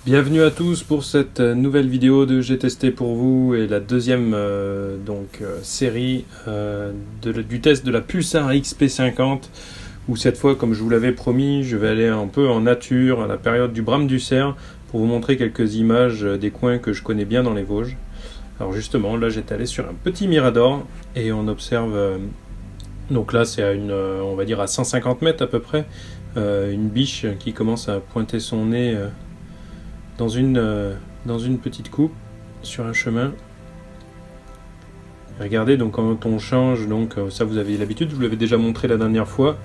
Bienvenue à tous pour cette nouvelle vidéo de J'ai testé pour vous et la deuxième série du test de la Pulsar XP50 où cette fois, comme je vous l'avais promis, je vais aller un peu en nature à la période du brame du cerf pour vous montrer quelques images des coins que je connais bien dans les Vosges. Alors justement, là j'étais allé sur un petit mirador et on observe, donc là c'est à on va dire à 150 mètres à peu près, une biche qui commence à pointer son nez dans une petite coupe sur un chemin. Regardez, donc quand on change, donc ça vous avez l'habitude, je vous l'avais déjà montré la dernière fois,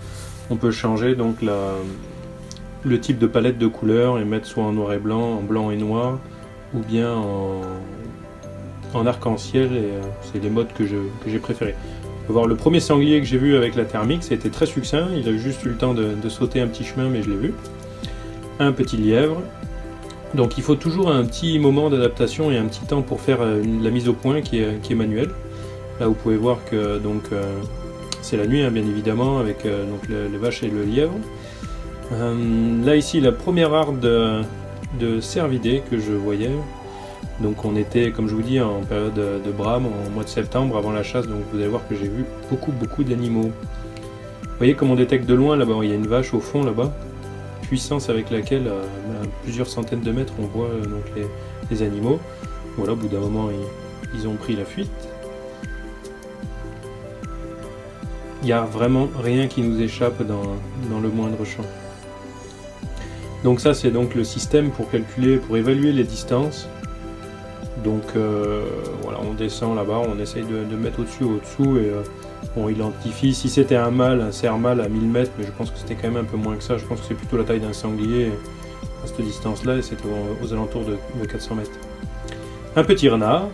on peut changer donc le type de palette de couleurs et mettre soit en noir et blanc, en blanc et noir, ou bien en arc-en-ciel, et c'est les modes que j'ai préférés. On peut voir le premier sanglier que j'ai vu avec la thermique, ça a été très succinct, il a juste eu le temps de sauter un petit chemin, mais je l'ai vu. Un petit lièvre. Donc il faut toujours un petit moment d'adaptation et un petit temps pour faire la mise au point qui est manuelle. Là vous pouvez voir que c'est la nuit, hein, bien évidemment, avec les vaches et le lièvre. Là ici la première arde de cervidés que je voyais. Donc on était, comme je vous dis, en période de brame, en mois de septembre, avant la chasse, donc vous allez voir que j'ai vu beaucoup d'animaux. Vous voyez comme on détecte de loin, là-bas il y a une vache au fond là-bas. Puissance avec laquelle à plusieurs centaines de mètres on voit donc les animaux. Voilà, au bout d'un moment ils ont pris la fuite. Il n'y a vraiment rien qui nous échappe dans le moindre champ. Donc ça c'est donc le système pour calculer, pour évaluer les distances. Donc voilà, on descend là-bas, on essaye de mettre au-dessus ou au-dessous et on identifie si c'était un cerf mâle à 1000 mètres, mais je pense que c'était quand même un peu moins que ça. Je pense que c'est plutôt la taille d'un sanglier à cette distance-là, et c'était aux alentours de 400 mètres. Un petit renard.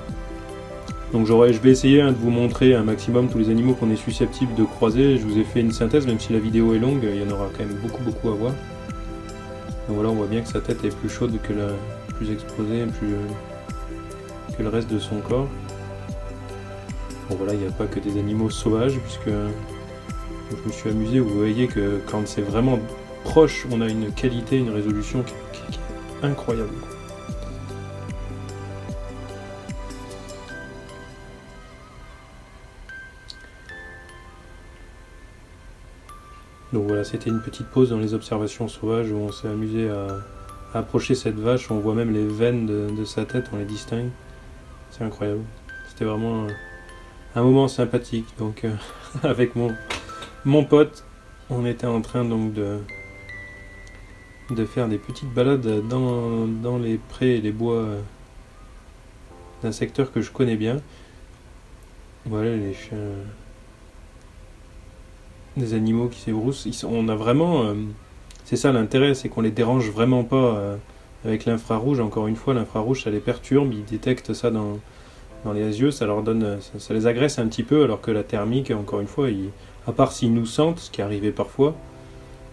Donc je vais essayer de vous montrer un maximum tous les animaux qu'on est susceptible de croiser. Je vous ai fait une synthèse, même si la vidéo est longue, il y en aura quand même beaucoup à voir. Donc voilà, on voit bien que sa tête est plus chaude plus exposée, que le reste de son corps. Bon voilà, il n'y a pas que des animaux sauvages, puisque je me suis amusé, vous voyez que quand c'est vraiment proche, on a une qualité, une résolution qui est incroyable. Donc voilà, c'était une petite pause dans les observations sauvages où on s'est amusé à approcher cette vache, on voit même les veines de sa tête, on les distingue. C'est incroyable. C'était vraiment un moment sympathique. Donc avec mon pote, on était en train donc de faire des petites balades dans les prés et les bois d'un secteur que je connais bien. Voilà les chiens, des animaux qui s'ébroussent. On a vraiment, c'est ça l'intérêt, c'est qu'on les dérange vraiment pas avec l'infrarouge. Encore une fois, l'infrarouge ça les perturbe, ils détectent ça dans les yeux, ça leur donne, ça les agresse un petit peu, alors que la thermique, encore une fois, à part s'ils nous sentent, ce qui arrivait parfois,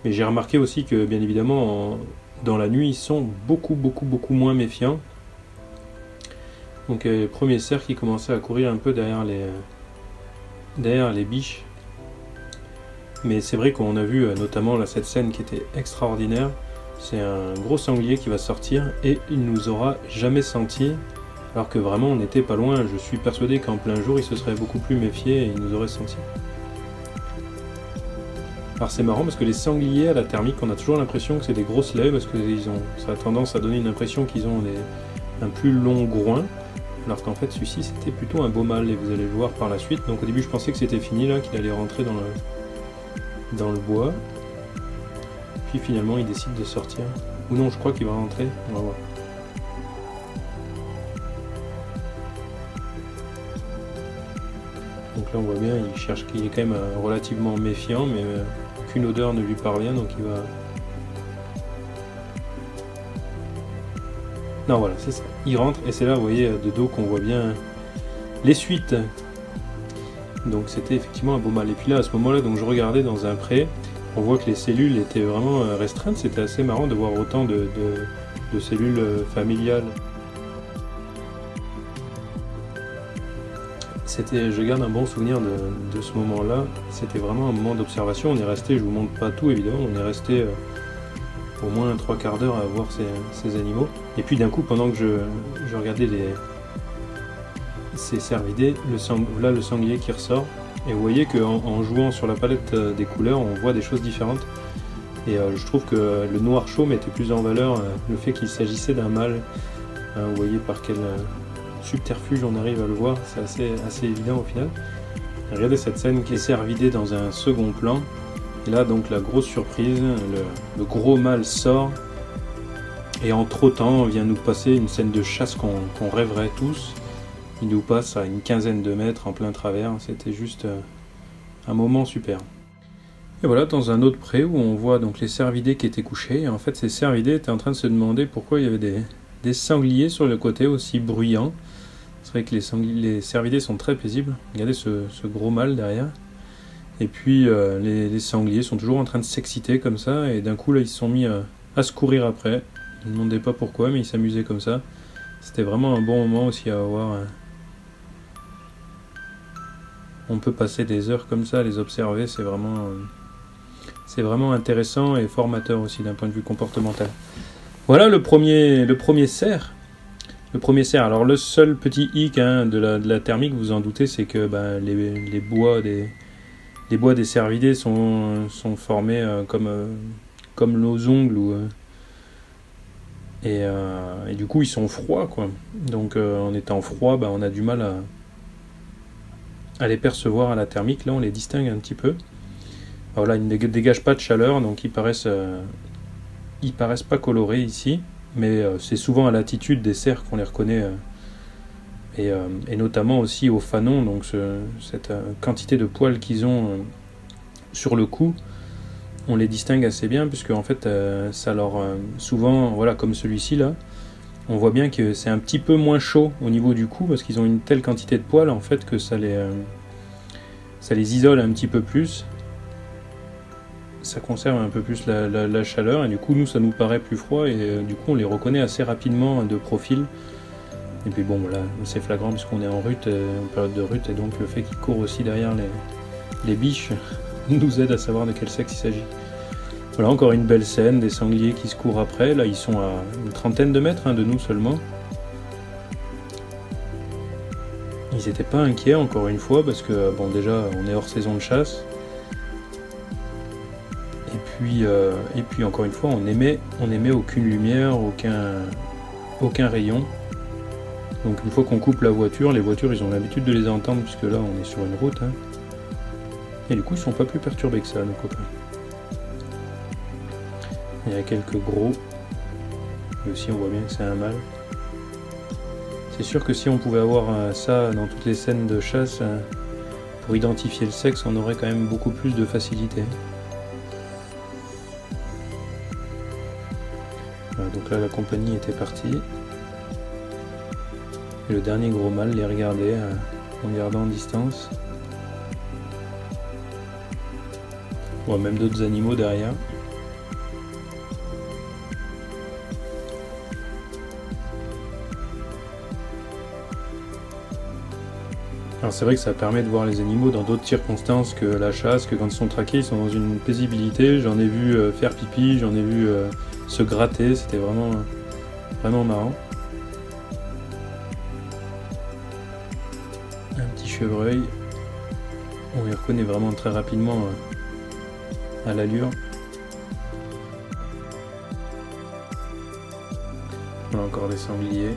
mais j'ai remarqué aussi que, bien évidemment, dans la nuit, ils sont beaucoup moins méfiants. Donc les premiers cerfs qui commençaient à courir un peu derrière les biches. Mais c'est vrai qu'on a vu notamment là, cette scène qui était extraordinaire. C'est un gros sanglier qui va sortir et il nous aura jamais senti. Alors que vraiment on n'était pas loin, je suis persuadé qu'en plein jour il se serait beaucoup plus méfié et il nous aurait senti. Alors c'est marrant parce que les sangliers à la thermique, on a toujours l'impression que c'est des grosses lèvres parce que ça a tendance à donner une impression qu'ils ont un plus long groin. Alors qu'en fait celui-ci c'était plutôt un beau mâle et vous allez le voir par la suite. Donc au début je pensais que c'était fini là, qu'il allait rentrer dans le bois. Puis finalement il décide de sortir. Ou non, je crois qu'il va rentrer, on va voir. Donc là on voit bien, il cherche, qu'il est quand même relativement méfiant, mais aucune odeur ne lui parvient, donc il va... Non voilà, c'est ça. Il rentre et c'est là, vous voyez, de dos qu'on voit bien les suites. Donc c'était effectivement un beau mâle. Et puis là, à ce moment-là, donc je regardais dans un pré, on voit que les cellules étaient vraiment restreintes. C'était assez marrant de voir autant de cellules familiales. Je garde un bon souvenir de ce moment-là. C'était vraiment un moment d'observation. On est resté, je vous montre pas tout évidemment, on est resté au moins 3/4 d'heure à voir ces animaux. Et puis d'un coup, pendant que je regardais ces cervidés, là le sanglier qui ressort. Et vous voyez qu'en jouant sur la palette des couleurs, on voit des choses différentes. Et je trouve que le noir chaud mettait plus en valeur le fait qu'il s'agissait d'un mâle. Vous voyez par quel subterfuge on arrive à le voir, c'est assez évident au final. Regardez cette scène qui est cervidée dans un second plan. Et là donc la grosse surprise, le gros mâle sort. Et en trottant, on vient nous passer une scène de chasse qu'on rêverait tous. Il nous passe à une 15aine de mètres en plein travers. C'était juste un moment super. Et voilà, dans un autre pré où on voit donc les cervidés qui étaient couchés. Et en fait, ces cervidés étaient en train de se demander pourquoi il y avait des sangliers sur le côté aussi bruyants. C'est vrai que les cervidés sont très paisibles. Regardez ce gros mâle derrière. Et puis les sangliers sont toujours en train de s'exciter comme ça. Et d'un coup, là, ils se sont mis à se courir après. Ils ne demandaient pas pourquoi, mais ils s'amusaient comme ça. C'était vraiment un bon moment aussi à avoir. On peut passer des heures comme ça à les observer. C'est vraiment intéressant et formateur aussi d'un point de vue comportemental. Voilà le premier cerf. Le premier cerf. Alors le seul petit hic de la thermique, vous en doutez, c'est que les bois des cervidés sont formés comme nos ongles et du coup ils sont froids quoi. Donc en étant froid, on a du mal à les percevoir à la thermique. Là on les distingue un petit peu. Alors là ils ne dégagent pas de chaleur, donc ils paraissent pas colorés ici. Mais c'est souvent à l'attitude des cerfs qu'on les reconnaît, et notamment aussi au fanon, donc cette quantité de poils qu'ils ont sur le cou, on les distingue assez bien, puisque en fait, ça leur souvent, voilà, comme celui-ci là, on voit bien que c'est un petit peu moins chaud au niveau du cou, parce qu'ils ont une telle quantité de poils en fait que ça les isole un petit peu plus. Ça conserve un peu plus la chaleur et du coup nous ça nous paraît plus froid et du coup on les reconnaît assez rapidement de profil. Et puis bon voilà, c'est flagrant puisqu'on est en période de rut, et donc le fait qu'ils courent aussi derrière les biches nous aide à savoir de quel sexe il s'agit. Voilà, encore une belle scène, des sangliers qui se courent après. Là ils sont à une 30aine de mètres de nous seulement. Ils n'étaient pas inquiets encore une fois parce que bon déjà on est hors saison de chasse. Et puis encore une fois, on n'émet aucune lumière, aucun rayon. Donc une fois qu'on coupe la voiture, les voitures ils ont l'habitude de les entendre puisque là on est sur une route. Et du coup ils sont pas plus perturbés que ça, nos copains. Il y a quelques gros. Et aussi on voit bien que c'est un mâle. C'est sûr que si on pouvait avoir ça dans toutes les scènes de chasse, pour identifier le sexe, on aurait quand même beaucoup plus de facilité. Voilà, donc là la compagnie était partie. Et le dernier gros mâle les regardait en gardant en distance. On voit même d'autres animaux derrière. Alors c'est vrai que ça permet de voir les animaux dans d'autres circonstances que la chasse, que quand ils sont traqués, ils sont dans une paisibilité. J'en ai vu faire pipi, j'en ai vu se gratter, c'était vraiment marrant. Un petit chevreuil, on les reconnaît vraiment très rapidement à l'allure. Voilà encore des sangliers.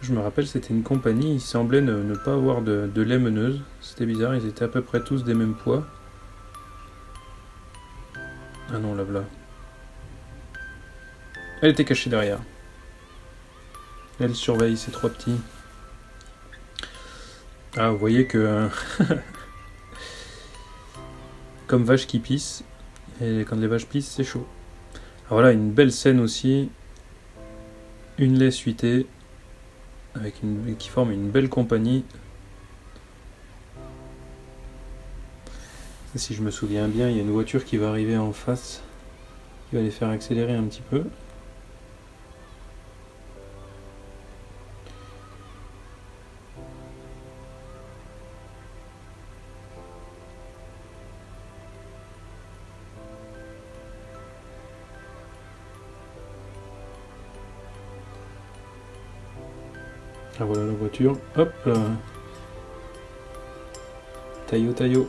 Je me rappelle, c'était une compagnie, ils semblaient ne pas avoir de lait meneuse. C'était bizarre, ils étaient à peu près tous des mêmes poids. Ah non, la voilà. Elle était cachée derrière. Elle surveille ces trois petits. Ah, vous voyez que... comme vache qui pisse. Et quand les vaches pissent, c'est chaud. Alors voilà, une belle scène aussi. Une laisse huitée. qui forment une belle compagnie. Et si je me souviens bien, il y a une voiture qui va arriver en face, qui va les faire accélérer un petit peu. Ah voilà la voiture, hop là. Taillot, taillot.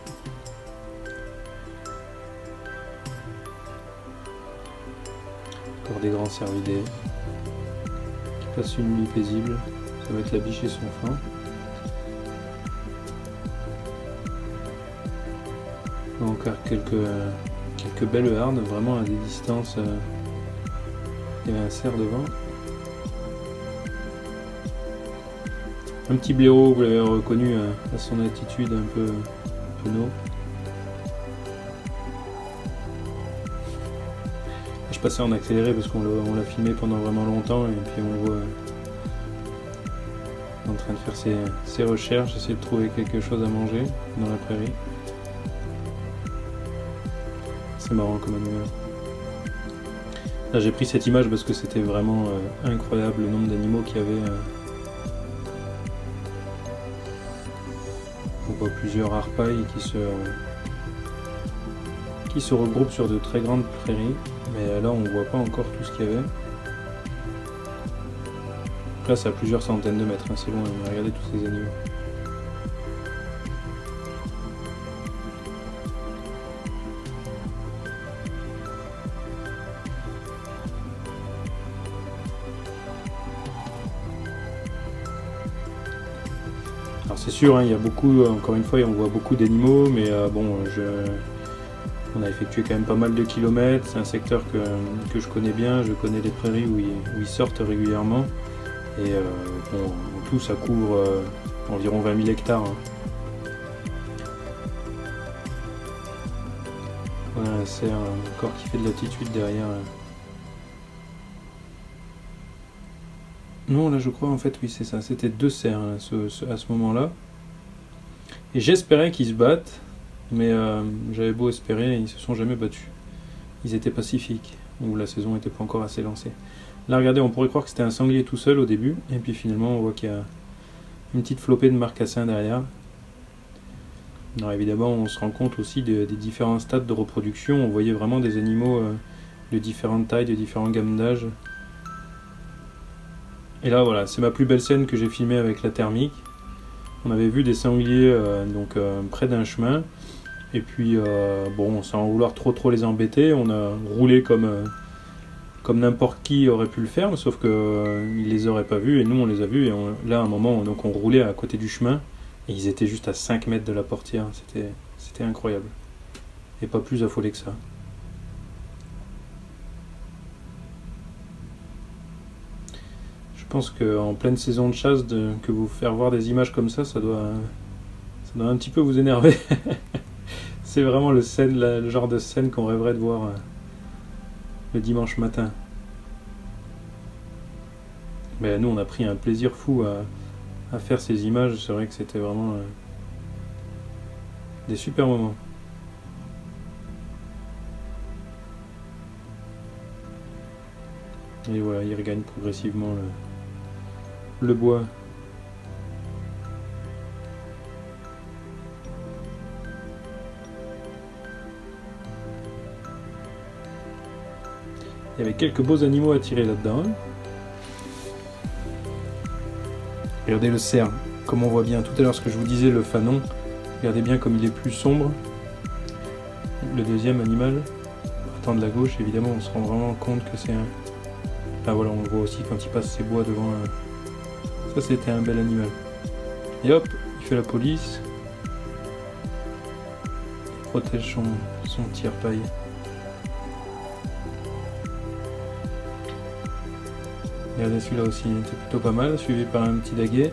Encore des grands cervidés qui passent une nuit paisible. Ça va être la biche et son fin. Encore quelques belles hardes, vraiment à des distances. Il y avait un cerf devant. Un petit blaireau, vous l'avez reconnu à son attitude un peu penaud. Je passais en accéléré parce qu'on l'a filmé pendant vraiment longtemps et puis on le voit en train de faire ses recherches, essayer de trouver quelque chose à manger dans la prairie. C'est marrant comme animal. Là j'ai pris cette image parce que c'était vraiment incroyable le nombre d'animaux qu'il y avait. On voit plusieurs harpailles qui se regroupent sur de très grandes prairies, mais là on ne voit pas encore tout ce qu'il y avait. Là c'est à plusieurs centaines de mètres, hein, c'est loin, regardez tous ces animaux. Alors c'est sûr, hein, il y a beaucoup, encore une fois, on voit beaucoup d'animaux, mais on a effectué quand même pas mal de kilomètres. C'est un secteur que je connais bien, je connais les prairies où ils sortent régulièrement. Et en tout, ça couvre environ 20 000 hectares. Hein. Voilà un cerf encore qui fait de l'attitude derrière. Non, là je crois en fait, oui c'est ça, c'était 2 cerfs hein, à ce moment-là. Et j'espérais qu'ils se battent, mais j'avais beau espérer, ils se sont jamais battus. Ils étaient pacifiques, ou la saison n'était pas encore assez lancée. Là regardez, on pourrait croire que c'était un sanglier tout seul au début, et puis finalement on voit qu'il y a une petite flopée de marcassins derrière. Alors évidemment on se rend compte aussi des différents stades de reproduction, on voyait vraiment des animaux de différentes tailles, de différentes gammes d'âge. Et là voilà, c'est ma plus belle scène que j'ai filmée avec la thermique. On avait vu des sangliers près d'un chemin. Et puis sans vouloir trop les embêter, on a roulé comme n'importe qui aurait pu le faire, sauf qu'ils les auraient pas vus et nous on les a vus. Et là à un moment donc on roulait à côté du chemin et ils étaient juste à 5 mètres de la portière. C'était incroyable. Et pas plus affolé que ça. Je pense qu'en pleine saison de chasse, que vous faire voir des images comme ça doit un petit peu vous énerver. C'est vraiment le genre de scène qu'on rêverait de voir le dimanche matin. Mais nous, on a pris un plaisir fou à faire ces images. C'est vrai que c'était vraiment des super moments. Et voilà, il regagne progressivement le bois. Il y avait quelques beaux animaux à tirer là-dedans. Regardez le cerf, comme on voit bien tout à l'heure ce que je vous disais, le fanon. Regardez bien comme il est plus sombre. Le deuxième animal, partant de la gauche, évidemment on se rend vraiment compte que c'est un... Là voilà, on le voit aussi quand il passe ses bois devant Ça c'était un bel animal. Et hop, il fait la police. Il protège son tire-paille. Regardez celui-là aussi, il était plutôt pas mal, suivi par un petit daguet.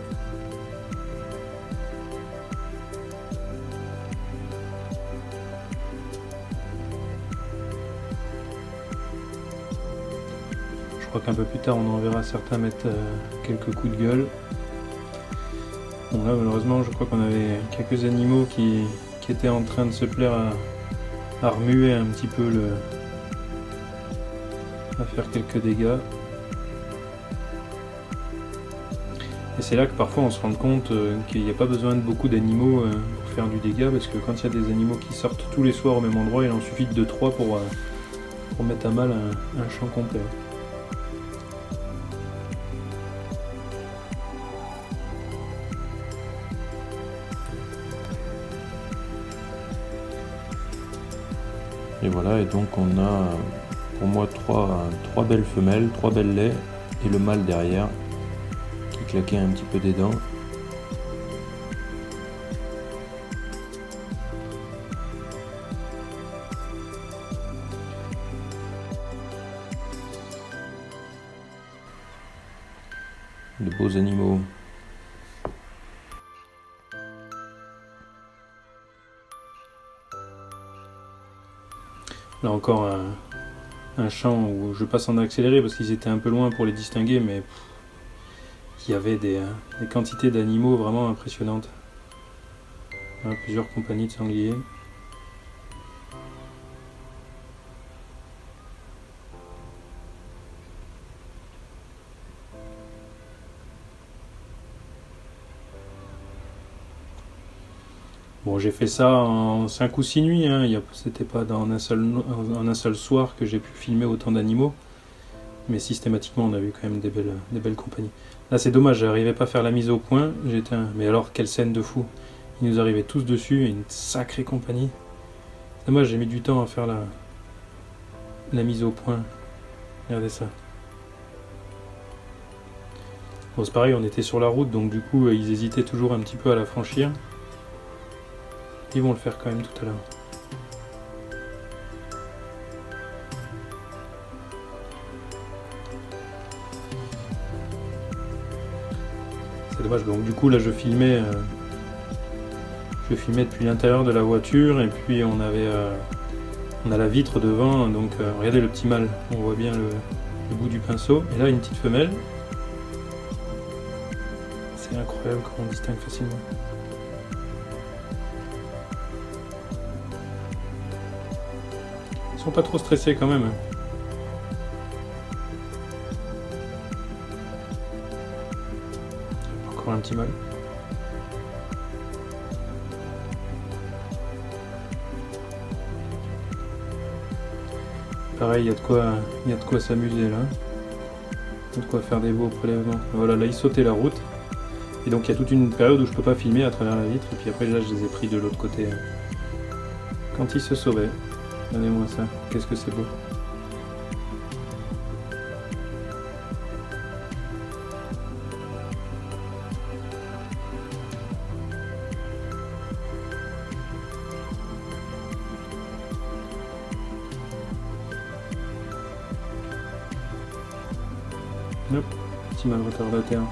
Je crois qu'un peu plus tard on en verra certains mettre quelques coups de gueule. Bon là malheureusement je crois qu'on avait quelques animaux qui étaient en train de se plaire à remuer un petit peu à faire quelques dégâts. Et c'est là que parfois on se rend compte qu'il n'y a pas besoin de beaucoup d'animaux pour faire du dégât, parce que quand il y a des animaux qui sortent tous les soirs au même endroit, il en suffit de 2-3 pour mettre à mal un champ complet. Et voilà, et donc on a pour moi trois belles femelles, 3 belles laits, et le mâle derrière qui claquait un petit peu des dents. De beaux animaux. Là encore un champ où je passe en accéléré parce qu'ils étaient un peu loin pour les distinguer, mais il y avait des quantités d'animaux vraiment impressionnantes. Voilà, plusieurs compagnies de sangliers. Bon, j'ai fait ça en 5 ou 6 nuits, hein. C'était pas en un seul soir que j'ai pu filmer autant d'animaux, mais systématiquement on a vu quand même des belles compagnies. Là c'est dommage, j'arrivais pas à faire la mise au point, mais alors quelle scène de fou. Ils nous arrivaient tous dessus, et une sacrée compagnie. C'est dommage, j'ai mis du temps à faire la mise au point. Regardez ça. Bon, c'est pareil, on était sur la route, donc du coup ils hésitaient toujours un petit peu à la franchir. Ils vont le faire quand même tout à l'heure. C'est dommage, donc du coup là je filmais depuis l'intérieur de la voiture, et puis on a la vitre devant, donc regardez le petit mâle, on voit bien le bout du pinceau, et là une petite femelle. C'est incroyable comment on distingue facilement. Ils sont pas trop stressés quand même. Encore un petit mâle. Pareil, il y a de quoi s'amuser là. Il y a de quoi faire des beaux prélèvements. Voilà, là ils sautaient la route. Et donc il y a toute une période où je peux pas filmer à travers la vitre. Et puis après là je les ai pris de l'autre côté. Quand ils se sauvaient. Regardez-moi ça, qu'est-ce que c'est beau. Hop, petit mâle retardataire.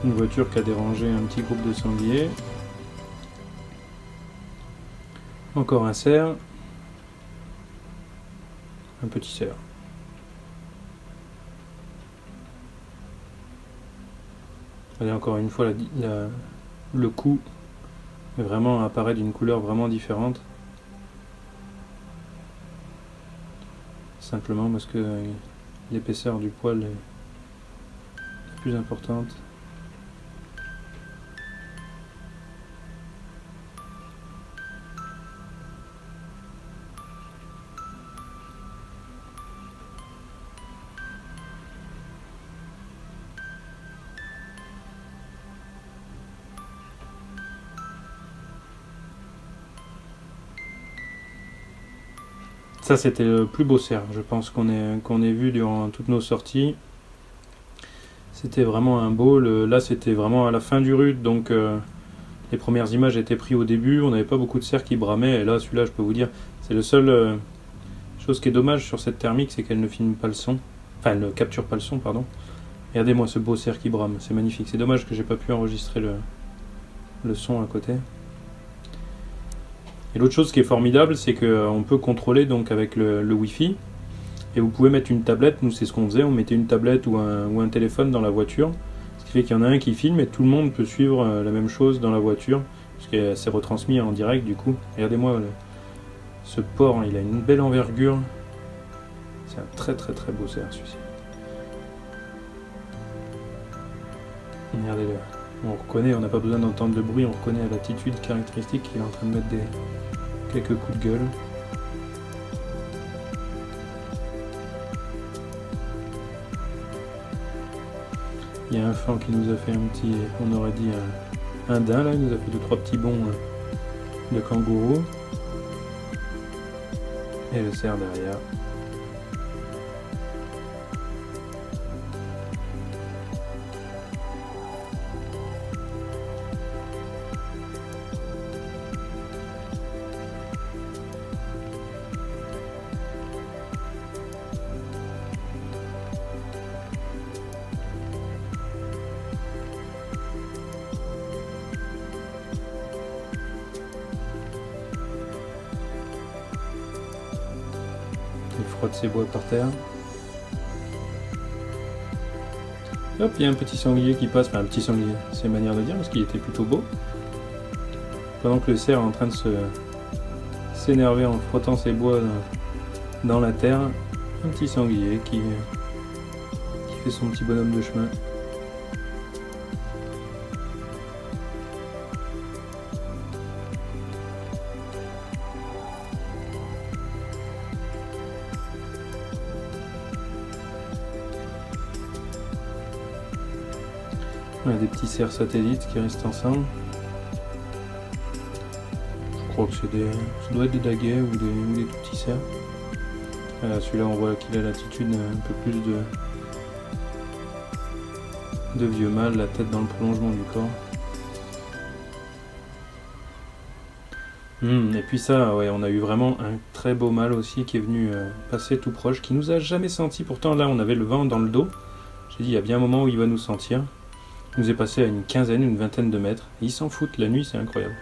Une voiture qui a dérangé un petit groupe de sangliers. Encore un cerf. Un petit cerf. Allez, encore une fois, le cou vraiment apparaît d'une couleur vraiment différente. Simplement parce que l'épaisseur du poil est plus importante. Ça c'était le plus beau cerf, je pense qu'on ait vu durant toutes nos sorties. C'était vraiment un beau, là c'était vraiment à la fin du rut, donc les premières images étaient prises au début, on n'avait pas beaucoup de cerfs qui bramaient, et là celui-là je peux vous dire, c'est le seul, Chose qui est dommage sur cette thermique, c'est qu'elle ne filme pas le son. Enfin, elle ne capture pas le son, pardon. Regardez-moi ce beau cerf qui brame, c'est magnifique. C'est dommage que j'ai pas pu enregistrer le son à côté. Et l'autre chose qui est formidable, c'est qu'on peut contrôler donc avec le Wi-Fi. Et vous pouvez mettre une tablette, nous c'est ce qu'on faisait, on mettait une tablette ou un téléphone dans la voiture. Ce qui fait qu'il y en a un qui filme et tout le monde peut suivre la même chose dans la voiture. Parce que c'est retransmis en direct du coup. Regardez-moi ce porc, il a une belle envergure. C'est un très très très beau cerf celui-ci. Regardez-le. On reconnaît, on n'a pas besoin d'entendre le bruit, on reconnaît à l'attitude caractéristique qu'il est en train de mettre quelques coups de gueule. Il y a un fan qui nous a fait un petit, on aurait dit un daim là, il nous a fait 2-3 petits bonds de kangourou. Et le cerf derrière. Il frotte ses bois par terre. Hop, il y a un petit sanglier qui passe, enfin un petit sanglier, c'est une manière de dire parce qu'il était plutôt beau. Pendant que le cerf est en train de s'énerver en frottant ses bois dans la terre, un petit sanglier qui fait son petit bonhomme de chemin. On a des petits cerfs satellites qui restent ensemble. Je crois que ça doit être des daguets ou des tout petits cerfs. Celui-là on voit qu'il a l'attitude un peu plus de vieux mâle, la tête dans le prolongement du corps. Et puis ça, ouais, on a eu vraiment un très beau mâle aussi qui est venu passer tout proche, qui nous a jamais senti. Pourtant là on avait le vent dans le dos. J'ai dit il y a bien un moment où il va nous sentir. Il nous est passé à une quinzaine, une vingtaine de mètres. Et ils s'en foutent, la nuit c'est incroyable.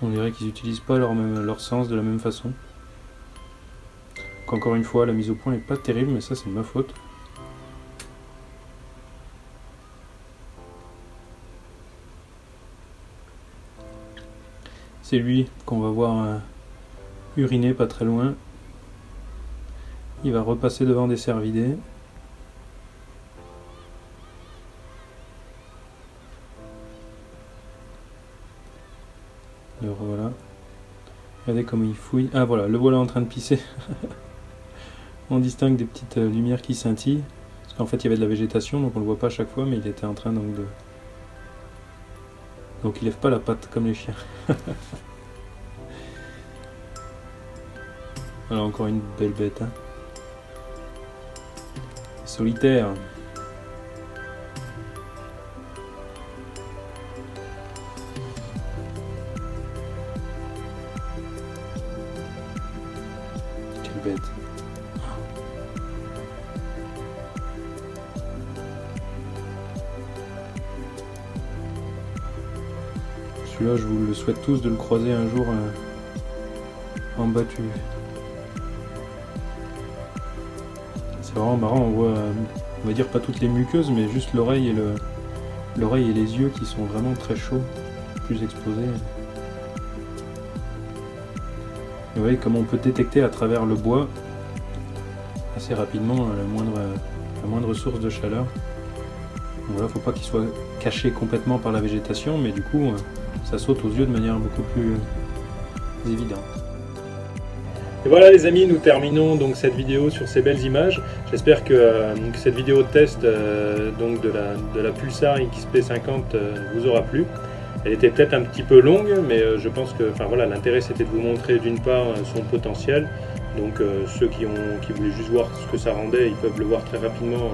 On dirait qu'ils n'utilisent pas leur sens de la même façon. Encore une fois, la mise au point est pas terrible, mais ça c'est de ma faute. C'est lui qu'on va voir uriner pas très loin. Il va repasser devant des cervidés. Le revoilà. Regardez comment il fouille. Ah voilà, le voilà en train de pisser. On distingue des petites lumières qui scintillent. Parce qu'en fait il y avait de la végétation, donc on le voit pas à chaque fois, mais il était en train donc de... Donc il lève pas la patte comme les chiens. Voilà encore une belle bête. Hein. Solitaire. Quelle bête. Celui-là, je vous le souhaite tous de le croiser un jour en battu. C'est vraiment marrant, on voit, on va dire pas toutes les muqueuses, mais juste l'oreille et les yeux qui sont vraiment très chauds, plus exposés. Et vous voyez comment on peut détecter à travers le bois assez rapidement la moindre source de chaleur. Donc voilà, faut pas qu'il soit caché complètement par la végétation, mais du coup ça saute aux yeux de manière beaucoup plus évidente. Et voilà les amis, nous terminons donc cette vidéo sur ces belles images. J'espère que cette vidéo de test donc de la Pulsar XP50 vous aura plu. Elle était peut-être un petit peu longue, mais je pense que voilà, l'intérêt c'était de vous montrer d'une part son potentiel. Donc ceux qui voulaient juste voir ce que ça rendait, ils peuvent le voir très rapidement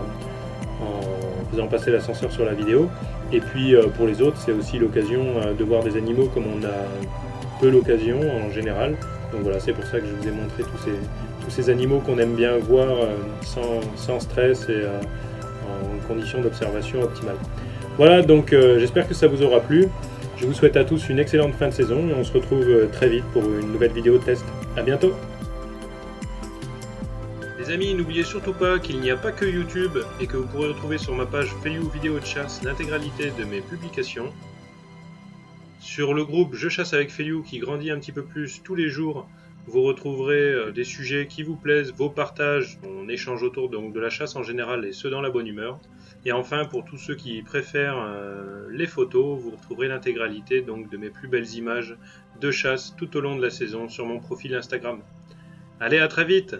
en faisant passer l'ascenseur sur la vidéo. Et puis pour les autres, c'est aussi l'occasion de voir des animaux comme on a peu l'occasion en général. Donc voilà, c'est pour ça que je vous ai montré tous ces animaux qu'on aime bien voir sans stress et en conditions d'observation optimales. Voilà, donc j'espère que ça vous aura plu. Je vous souhaite à tous une excellente fin de saison et on se retrouve très vite pour une nouvelle vidéo de test. A bientôt! Les amis, n'oubliez surtout pas qu'il n'y a pas que YouTube et que vous pourrez retrouver sur ma page Feiyou Vidéo de Chasse l'intégralité de mes publications. Sur le groupe Je chasse avec Feiyou qui grandit un petit peu plus tous les jours, vous retrouverez des sujets qui vous plaisent, vos partages, on échange autour donc de la chasse en général et ceux dans la bonne humeur. Et enfin, pour tous ceux qui préfèrent les photos, vous retrouverez l'intégralité donc de mes plus belles images de chasse tout au long de la saison sur mon profil Instagram. Allez, à très vite!